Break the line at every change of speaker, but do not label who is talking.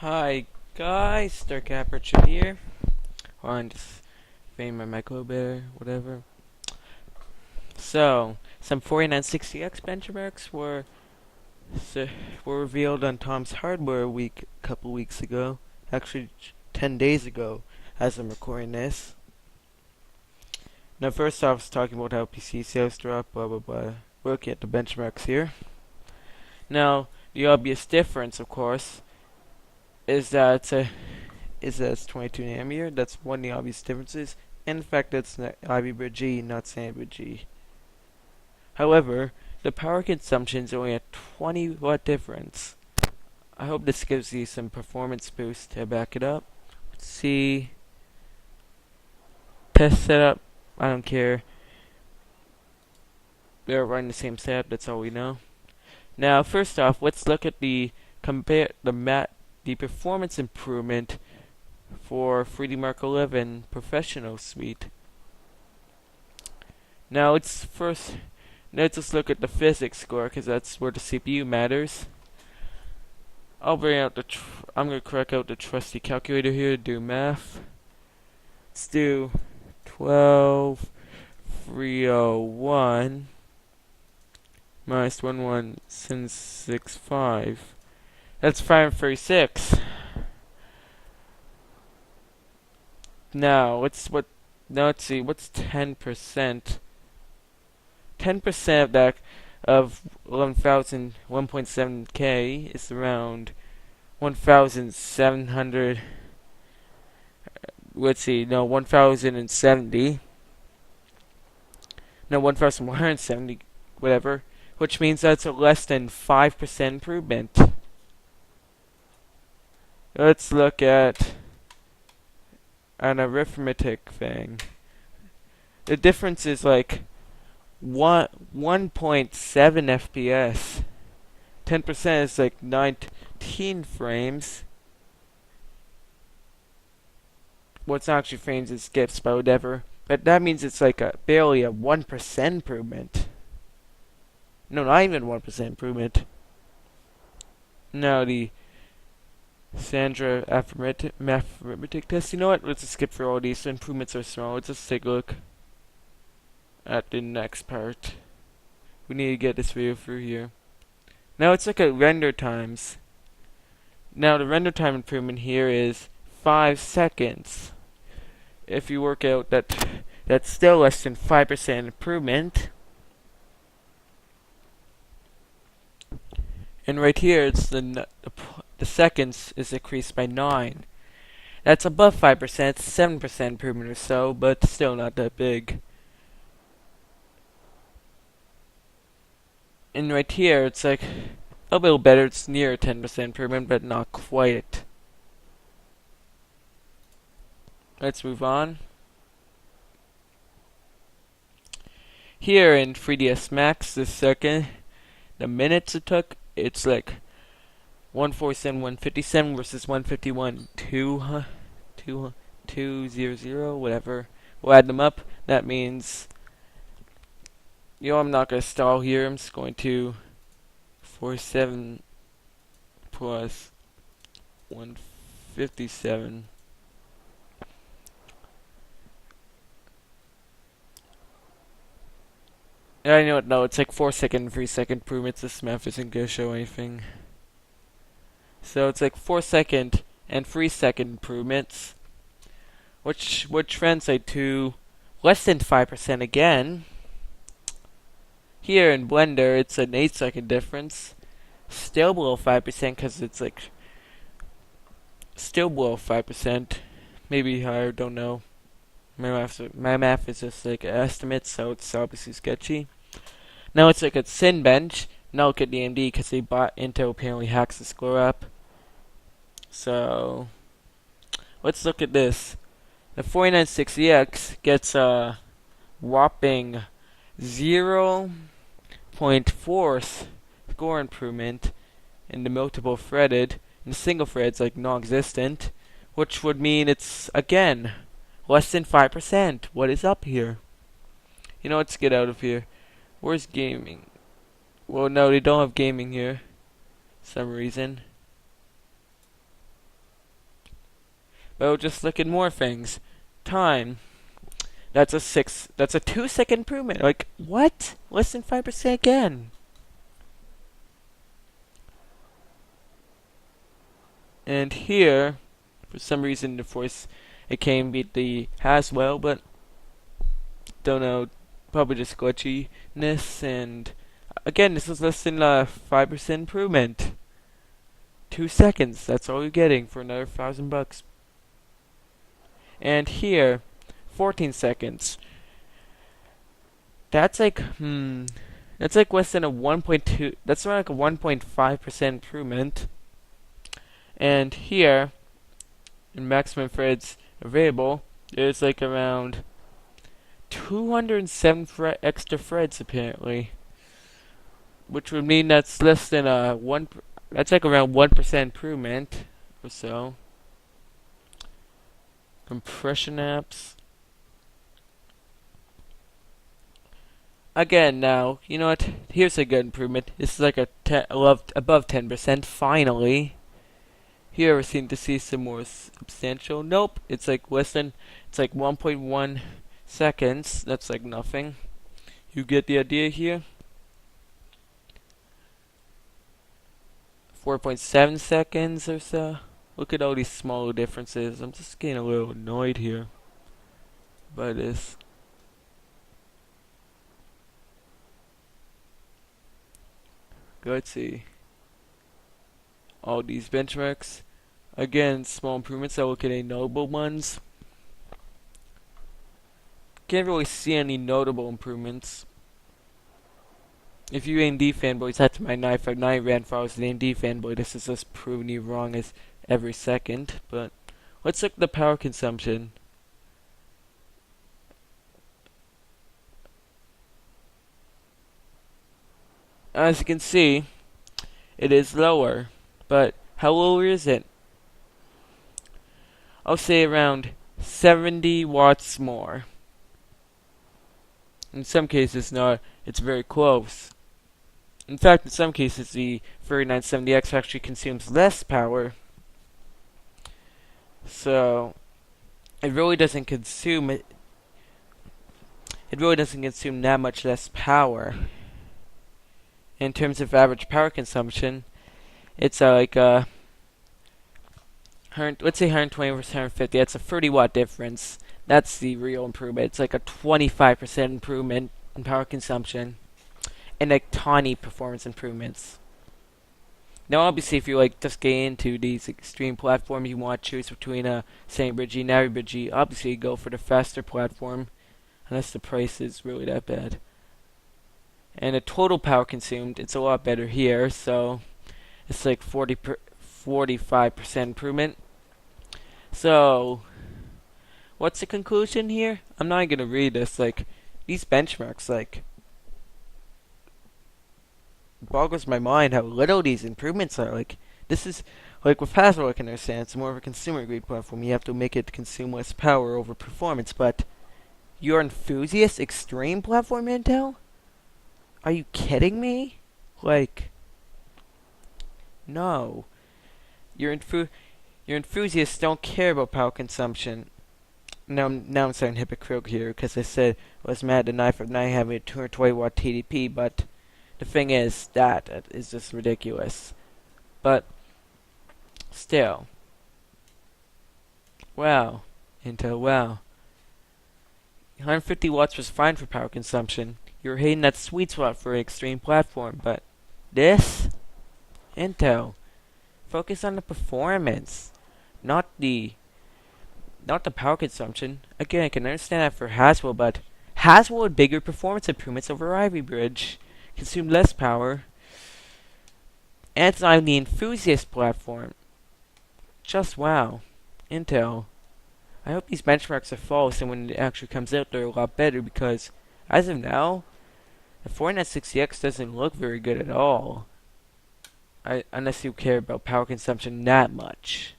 Hi guys, Dark Aperture here. On just fame my mic a little bit, whatever. So, some 4960X benchmarks were revealed on Tom's Hardware Week a couple weeks ago. Actually, 10 days ago, as I'm recording this. Now, first off, I was talking about how PC sales dropped, blah blah blah. We're looking at the benchmarks here. Now, the obvious difference, of course, is that it's 22 nanometer. That's one of the obvious differences. And the fact that it's Ivy Bridge G, not Sandwich G. However, the power consumption is only a 20 watt difference. I hope this gives you some performance boost to back it up. Let's see. Test setup. I don't care. They're running the same setup. That's all we know. Now, first off, let's look at the performance improvement for 3D Mark 11 Professional Suite. Now let's just look at the physics score, because that's where the CPU matters. I'm gonna crack out the trusty calculator here to do math. Let's do 12301 minus 11765. That's 536. Now let's see, what's 10%? 10% of that of 1.7K is around 1,700. Let's see, no, 1,070. No, 1,170, whatever. Which means that's a less than 5% improvement. Let's look at an arithmetic thing. The difference is like 1.7 FPS. 10% is like 19 frames. Well, it's not actually frames, it's skips, but whatever. But that means it's like barely a 1% improvement. No, not even 1% improvement. Now the Sandra arithmetic test. You know what? Let's just skip through all these. The improvements are small. Let's just take a look at the next part. We need to get this video through here. Now let's look at render times. Now the render time improvement here is 5 seconds. If you work out that's still less than 5% improvement. And right here, it's the seconds is increased by 9. That's above 5%, 7% improvement or so, but still not that big. And right here, it's like a little better. It's near 10% improvement, but not quite. Let's move on. Here in 3ds Max, the minutes it took, it's like 147, 157 versus 151, 200, whatever. We'll add them up. That means, I'm not going to stall here. I'm just going to 47 plus 157. I know it. No, it's like 4-second and 3-second improvements. This math isn't going to show anything. So it's like 4-second and 3-second improvements, which would translate to less than 5% again. Here in Blender, it's an 8-second difference. Still below 5% because it's like still below 5%. Maybe higher, don't know. My math is just like an estimate, so it's obviously sketchy. Now let's look at Cinebench. Now look at AMD because they bought Intel apparently hacks the score up. So let's look at this. The 4960X gets a whopping 0.4 score improvement in the multiple threaded, and the single thread's like non-existent, which would mean it's again less than 5%. What is up here? Let's get out of here. Where's gaming? Well, no, they don't have gaming here. For some reason. But we'll just look at more things. Time. That's a 2 second improvement. Like, what? Less than 5% again. And here, for some reason, of course, it can beat the Haswell, but don't know, probably just glitchiness. And again, this is less than a 5% improvement. 2 seconds. That's all you're getting for another $1,000. And here, 14 seconds. That's like that's like less than a 1.2. That's around like a 1.5% improvement. And here, in maximum threads available, there's like around 207 extra threads apparently, which would mean that's less than a one. That's like around 1% improvement or so. Compression apps. Again, now you know what? Here's a good improvement. This is like a above 10%. Finally. Here we seem to see some more substantial. Nope, it's like less than. It's like 1.1 seconds. That's like nothing. You get the idea here. 4.7 seconds or so. Look at all these small differences. I'm just getting a little annoyed here by this. Let's see. All these benchmarks. Again, small improvements. I look at any notable ones. Can't really see any notable improvements. If you AMD fanboys, that's my 959 ran if I was an AMD fanboy. This is just proving you wrong as every second. But let's look at the power consumption. As you can see, it is lower. But how lower is it? I'll say around 70 watts more. In some cases, not. It's very close. In fact, in some cases, the 3970X actually consumes less power. So, it really doesn't consume it. It really doesn't consume that much less power. In terms of average power consumption, it's like let's say 120 versus 150. That's a 30 watt difference. That's the real improvement. It's like a 25% improvement in power consumption, and like tiny performance improvements. Now, obviously, if you like just get into these extreme platforms, you want to choose between a St. Bridgie and Navy Bridgie. Obviously, you go for the faster platform, unless the price is really that bad. And the total power consumed, it's a lot better here. So it's like 45% improvement. So what's the conclusion here? I'm not gonna read this. Like, these benchmarks, like, boggles my mind how little these improvements are. Like, this is like with Haswell, I can understand it's more of a consumer grade platform. You have to make it consume less power over performance. But your enthusiast extreme platform, Intel? Are you kidding me? Like, no. Your enthusiasts don't care about power consumption. Now I'm sounding hypocritical here because I said I was mad at the 959 having a 220 watt TDP, but the thing is that is just ridiculous. But still, wow, Intel, wow. 150 watts was fine for power consumption. You're hitting that sweet spot for an extreme platform, but this, Intel, focus on the performance, not the power consumption. Again, I can understand that for Haswell, but Haswell had bigger performance improvements over Ivy Bridge, consumed less power, and it's on the enthusiast platform. Just wow, Intel. I hope these benchmarks are false, and when it actually comes out, they're a lot better, because as of now, the 4960X doesn't look very good at all. Unless you care about power consumption that much.